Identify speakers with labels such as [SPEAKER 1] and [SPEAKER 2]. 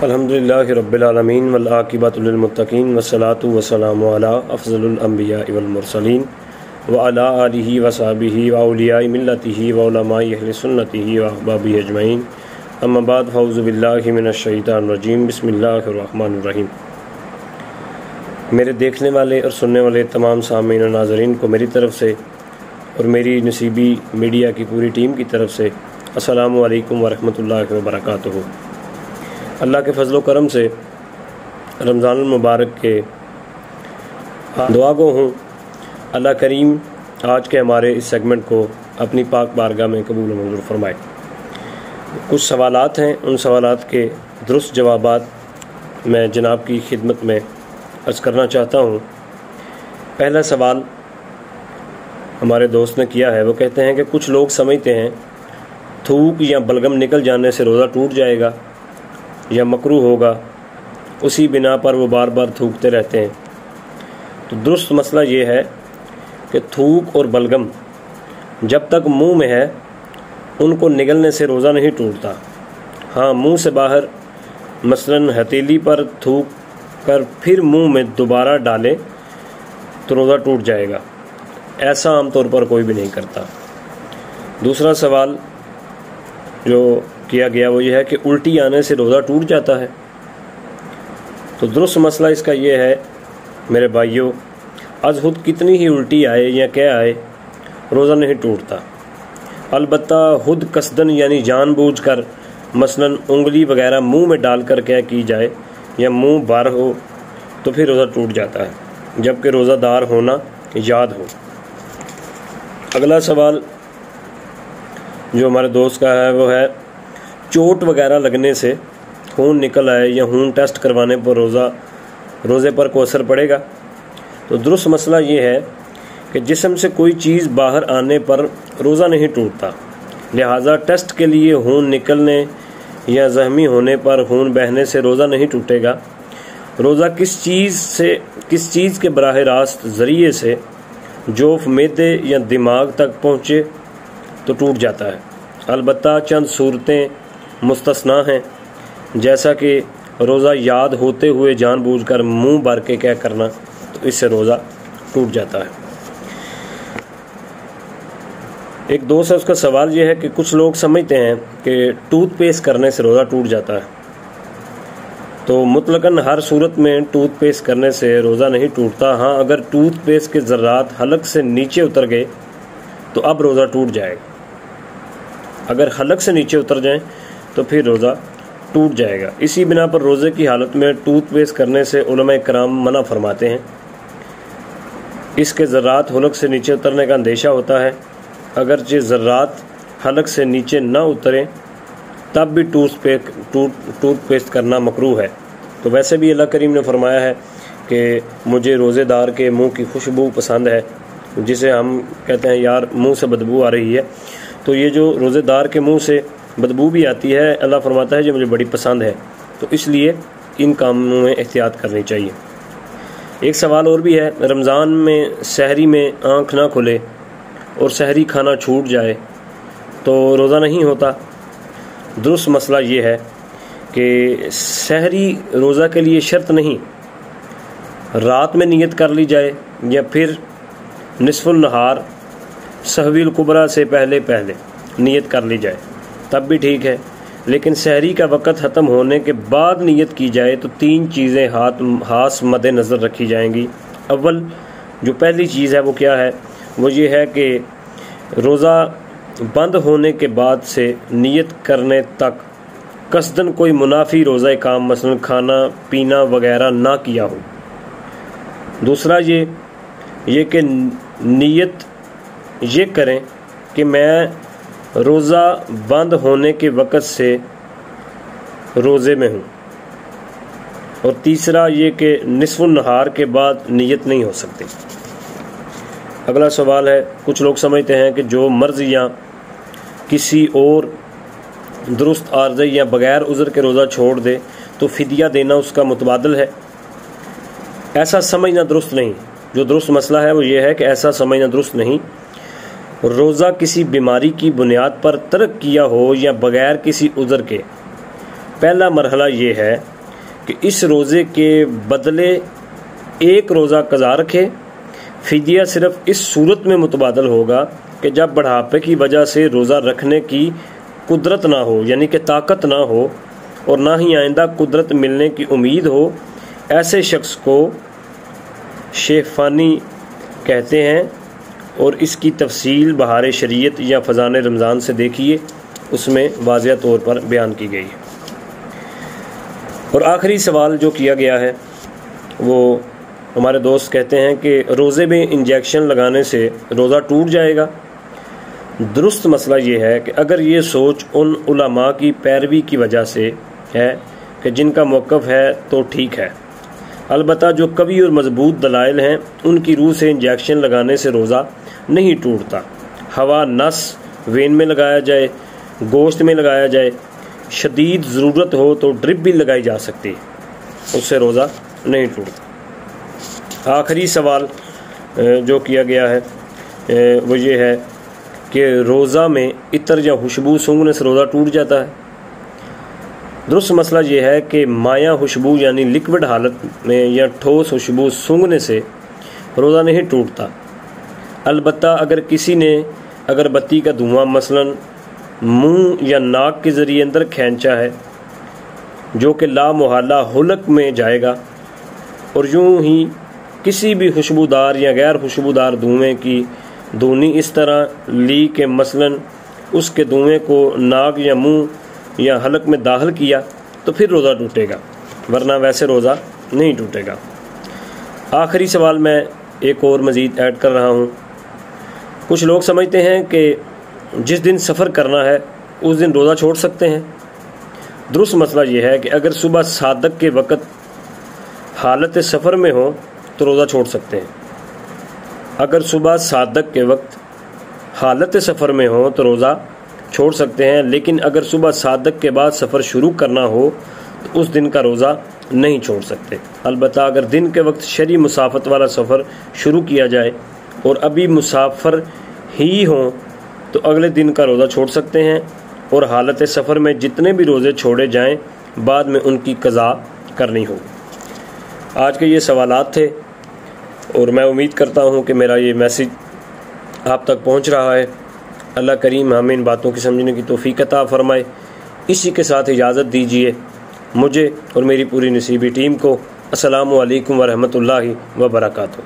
[SPEAKER 1] الحمدللہ رب العالمین والعاقبۃ للمتقین والصلاۃ والسلام علی افضل الانبیاء والمرسلین وعلی آلہ وصحبہ واولیاء ملتہ وعلماء اہل سنتہ واحبابہ اجمعین، اما بعد فاعوذ باللہ من الشیطان الرجیم، بسم اللہ الرحمن الرحیم۔ میرے دیکھنے والے اور سننے والے تمام سامعین و ناظرین کو میری طرف سے اور میری نصیبی میڈیا کی پوری ٹیم کی طرف سے السلام علیکم ورحمۃ اللہ وبرکاتہ۔ اللہ کے فضل و کرم سے رمضان المبارک کے دعا گو ہوں، اللہ کریم آج کے ہمارے اس سیگمنٹ کو اپنی پاک بارگاہ میں قبول و منظور فرمائے۔ کچھ سوالات ہیں، ان سوالات کے درست جوابات میں جناب کی خدمت میں عرض کرنا چاہتا ہوں۔ پہلا سوال ہمارے دوست نے کیا ہے، وہ کہتے ہیں کہ کچھ لوگ سمجھتے ہیں تھوک یا بلغم نکل جانے سے روزہ ٹوٹ جائے گا یا مکروہ ہوگا، اسی بنا پر وہ بار بار تھوکتے رہتے ہیں۔ تو درست مسئلہ یہ ہے کہ تھوک اور بلغم جب تک منہ میں ہے ان کو نگلنے سے روزہ نہیں ٹوٹتا۔ ہاں، منہ سے باہر مثلاً ہتھیلی پر تھوک کر پھر منہ میں دوبارہ ڈالے تو روزہ ٹوٹ جائے گا، ایسا عام طور پر کوئی بھی نہیں کرتا۔ دوسرا سوال جو کیا گیا وہ یہ ہے کہ الٹی آنے سے روزہ ٹوٹ جاتا ہے۔ تو درست مسئلہ اس کا یہ ہے میرے بھائیوں، از خود کتنی ہی الٹی آئے یا کیا آئے روزہ نہیں ٹوٹتا، البتہ خود قصدن یعنی جان بوجھ کر مثلاً انگلی وغیرہ منہ میں ڈال کر کیا کی جائے یا منہ بھر ہو تو پھر روزہ ٹوٹ جاتا ہے، جبکہ روزہ دار ہونا یاد ہو۔ اگلا سوال جو ہمارے دوست کا ہے وہ ہے چوٹ وغیرہ لگنے سے خون نکل آئے یا خون ٹیسٹ کروانے پر روزے پر کو اثر پڑے گا۔ تو درست مسئلہ یہ ہے کہ جسم سے کوئی چیز باہر آنے پر روزہ نہیں ٹوٹتا، لہٰذا ٹیسٹ کے لیے خون نکلنے یا زخمی ہونے پر خون بہنے سے روزہ نہیں ٹوٹے گا۔ روزہ کس چیز کے براہ راست ذریعے سے جوف معدے یا دماغ تک پہنچے تو ٹوٹ جاتا ہے، البتہ چند صورتیں مستثنیٰ ہیں، جیسا کہ روزہ یاد ہوتے ہوئے جان بوجھ کر منہ بھر کے کیا کرنا، تو اس سے روزہ ٹوٹ جاتا ہے۔ ایک دوست ہے، اس کا سوال یہ ہے کہ کچھ لوگ سمجھتے ہیں کہ ٹوتھ پیسٹ کرنے سے روزہ ٹوٹ جاتا ہے۔ تو مطلقاً ہر صورت میں ٹوتھ پیسٹ کرنے سے روزہ نہیں ٹوٹتا۔ ہاں، اگر ٹوتھ پیسٹ کے ذرات حلق سے نیچے اتر گئے تو اب روزہ ٹوٹ جائے گا، اگر حلق سے نیچے اتر جائیں تو پھر روزہ ٹوٹ جائے گا۔ اسی بنا پر روزے کی حالت میں ٹوتھ پیسٹ کرنے سے علماء کرام منع فرماتے ہیں۔ اس کے ذرات حلق سے نیچے اترنے کا اندیشہ ہوتا ہے، اگرچہ ذرات حلق سے نیچے نہ اتریں تب بھی ٹوتھ پیسٹ کرنا مکروہ ہے۔ تو ویسے بھی اللہ کریم نے فرمایا ہے کہ مجھے روزے دار کے منہ کی خوشبو پسند ہے، جسے ہم کہتے ہیں یار منہ سے بدبو آ رہی ہے، تو یہ جو روزے دار کے منہ سے بدبو بھی آتی ہے، اللہ فرماتا ہے جو مجھے بڑی پسند ہے، تو اس لیے ان کاموں میں احتیاط کرنی چاہیے۔ ایک سوال اور بھی ہے، رمضان میں سحری میں آنکھ نہ کھلے اور سحری کھانا چھوٹ جائے تو روزہ نہیں ہوتا۔ درست مسئلہ یہ ہے کہ سحری روزہ کے لیے شرط نہیں، رات میں نیت کر لی جائے یا پھر نصف النہار سحوی الکبریٰ سے پہلے نیت کر لی جائے تب بھی ٹھیک ہے، لیکن سحری کا وقت ختم ہونے کے بعد نیت کی جائے تو تین چیزیں خاص مد نظر رکھی جائیں گی۔ اول جو پہلی چیز ہے وہ کیا ہے، وہ یہ ہے کہ روزہ بند ہونے کے بعد سے نیت کرنے تک قصداً کوئی منافی روزہ کام مثلا کھانا پینا وغیرہ نہ کیا ہو۔ دوسرا یہ کہ نیت یہ کریں کہ میں روزہ بند ہونے کے وقت سے روزے میں ہوں، اور تیسرا یہ کہ نصف النہار کے بعد نیت نہیں ہو سکتی۔ اگلا سوال ہے، کچھ لوگ سمجھتے ہیں کہ جو مرض یا کسی اور درست عارضے یا بغیر عذر کے روزہ چھوڑ دے تو فدیہ دینا اس کا متبادل ہے۔ ایسا سمجھنا درست نہیں۔ جو درست مسئلہ ہے وہ یہ ہے کہ ایسا سمجھنا درست نہیں۔ روزہ کسی بیماری کی بنیاد پر ترک کیا ہو یا بغیر کسی عذر کے پہلا مرحلہ یہ ہے کہ اس روزے کے بدلے ایک روزہ قضا رکھے۔ فدیہ صرف اس صورت میں متبادل ہوگا کہ جب بڑھاپے کی وجہ سے روزہ رکھنے کی قدرت نہ ہو، یعنی کہ طاقت نہ ہو، اور نہ ہی آئندہ قدرت ملنے کی امید ہو۔ ایسے شخص کو شیفانی کہتے ہیں، اور اس کی تفصیل بہار شریعت یا فضان رمضان سے دیکھیے، اس میں واضح طور پر بیان کی گئی ہے۔ اور آخری سوال جو کیا گیا ہے وہ ہمارے دوست کہتے ہیں کہ روزے میں انجیکشن لگانے سے روزہ ٹوٹ جائے گا۔ درست مسئلہ یہ ہے کہ اگر یہ سوچ ان علماء کی پیروی کی وجہ سے ہے کہ جن کا موقف ہے تو ٹھیک ہے، البتہ جو قوی اور مضبوط دلائل ہیں ان کی روح سے انجیکشن لگانے سے روزہ نہیں ٹوٹتا۔ ہوا نس وین میں لگایا جائے، گوشت میں لگایا جائے، شدید ضرورت ہو تو ڈرپ بھی لگائی جا سکتی ہے، اس سے روزہ نہیں ٹوٹتا۔ آخری سوال جو کیا گیا ہے وہ یہ ہے کہ روزہ میں عطر یا خوشبو سونگھنے سے روزہ ٹوٹ جاتا ہے۔ درست مسئلہ یہ ہے کہ مائع خوشبو یعنی لکوڈ حالت میں یا ٹھوس خوشبو سونگھنے سے روزہ نہیں ٹوٹتا، البتہ اگر کسی نے اگربتی کا دھواں مثلاً منہ یا ناک کے ذریعے اندر کھینچا ہے جو کہ لا محالہ حلق میں جائے گا، اور یوں ہی کسی بھی خوشبودار یا غیر خوشبودار دھوئیں کی دھونی اس طرح لی کہ مثلاً اس کے دھوئیں کو ناک یا منہ یا حلق میں داخل کیا تو پھر روزہ ٹوٹے گا، ورنہ ویسے روزہ نہیں ٹوٹے گا۔ آخری سوال میں ایک اور مزید ایڈ کر رہا ہوں۔ کچھ لوگ سمجھتے ہیں کہ جس دن سفر کرنا ہے اس دن روزہ چھوڑ سکتے ہیں۔ درست مسئلہ یہ ہے کہ اگر صبح صادق کے وقت حالت سفر میں ہو تو روزہ چھوڑ سکتے ہیں۔ اگر صبح صادق کے وقت حالت سفر میں ہو تو روزہ چھوڑ سکتے ہیں، لیکن اگر صبح صادق کے بعد سفر شروع کرنا ہو تو اس دن کا روزہ نہیں چھوڑ سکتے۔ البتہ اگر دن کے وقت شرعی مسافت والا سفر شروع کیا جائے اور ابھی مسافر ہی ہوں تو اگلے دن کا روزہ چھوڑ سکتے ہیں، اور حالت سفر میں جتنے بھی روزے چھوڑے جائیں بعد میں ان کی قضا کرنی ہوگی۔ آج کے یہ سوالات تھے، اور میں امید کرتا ہوں کہ میرا یہ میسج آپ تک پہنچ رہا ہے۔ اللہ کریم ہمیں ان باتوں کی سمجھنے کی توفیق عطا فرمائے۔ اسی کے ساتھ اجازت دیجیے مجھے اور میری پوری نصیبی ٹیم کو۔ السلام علیکم ورحمۃ اللہ وبرکاتہ۔